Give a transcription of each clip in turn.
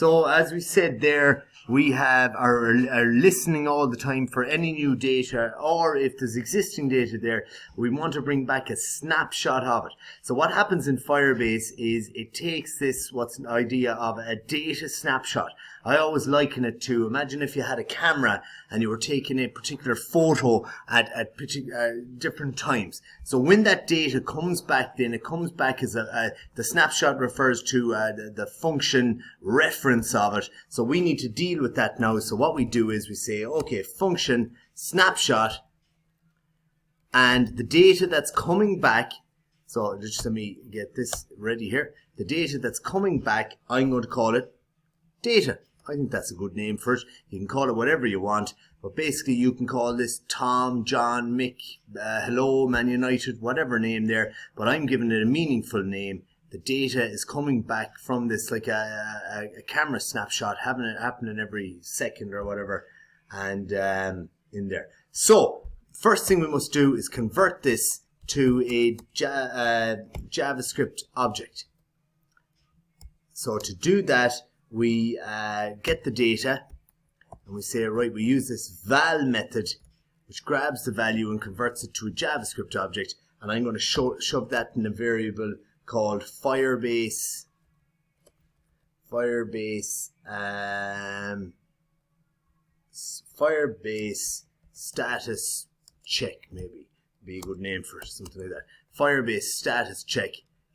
So as we said there, we are listening all the time for any new data, or if there's existing data there, we want to bring back a snapshot of it. So what happens in Firebase is it takes this, what's an idea of a data snapshot. I always liken it to, imagine if you had a camera and you were taking a particular photo at different times. So when that data comes back, then it comes back as the snapshot refers to the function reference of it. So we need to deal with that now. So what we do is we say, okay, function snapshot, and the data that's coming back, so just let me get this ready here. The data that's coming back, I'm going to call it data. I think that's a good name for it. You can call it whatever you want, but basically you can call this Tom, John, Mick, hello, Man United, whatever name there, but I'm giving it a meaningful name. The data is coming back from this, like a camera snapshot, happening every second or whatever, and in there. So first thing we must do is convert this to a JavaScript object. So to do that, we get the data and we say, right, we use this val method which grabs the value and converts it to a JavaScript object, and I'm going to shove that in a variable called Firebase status check, maybe be a good name for something like that. Firebase status check,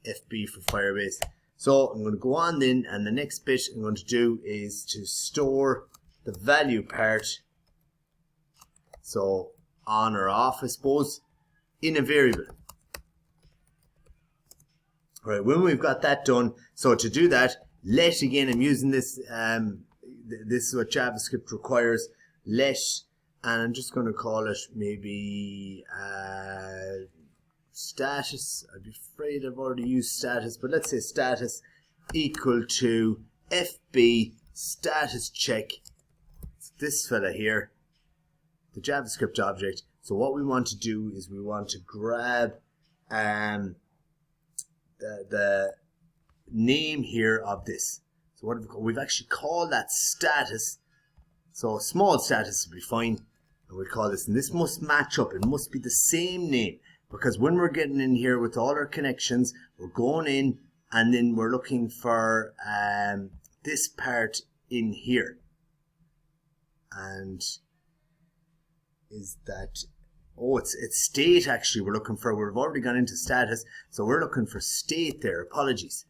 FB for Firebase. So I'm going to go on then, and the next bit I'm going to do is to store the value part, so on or off, I suppose, in a variable. Right, when we've got that done, so to do that, let, again, I'm using this, this is what JavaScript requires, let, and I'm just going to call it maybe status. I'd be afraid I've already used status, but let's say status equal to FB status check. It's this fella here, the JavaScript object. So what we want to do is we want to grab the name here of this. So what we've actually called that status. So small status would be fine, and we call this, and this must match up. It must be the same name, because when we're getting in here with all our connections, we're going in and then we're looking for this part in here. And is that, oh, it's state actually we're looking for. We've already gone into status, so we're looking for state there. Apologies.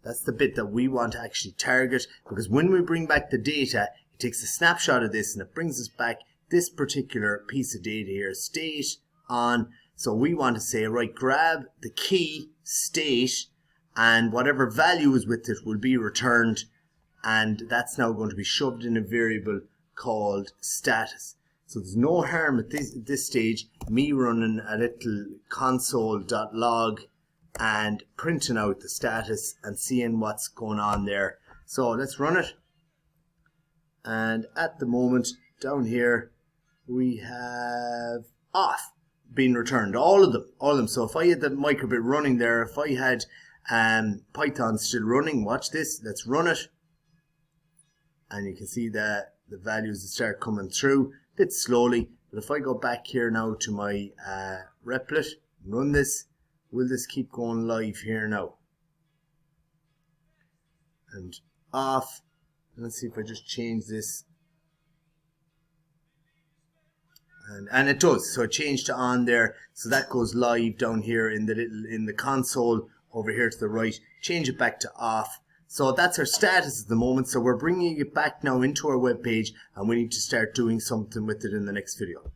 That's the bit that we want to actually target, because when we bring back the data, it takes a snapshot of this and it brings us back this particular piece of data here, state on. So we want to say, right, grab the key state, and whatever value is with it will be returned, and that's now going to be shoved in a variable called status. So there's no harm at this stage me running a little console.log and printing out the status and seeing what's going on there. So let's run it, and at the moment down here we have off being returned, all of them. So if I had the microbit running there, if I had Python still running, watch this, let's run it, and you can see that the values that start coming through a bit slowly. But if I go back here now to my replit, run this, will this keep going live here now? And off. Let's see if I just change this. And it does, so it changed to on there, so that goes live down here in the console over here to the right. Change it back to off. So that's our status at the moment. So we're bringing it back now into our web page, and we need to start doing something with it in the next video.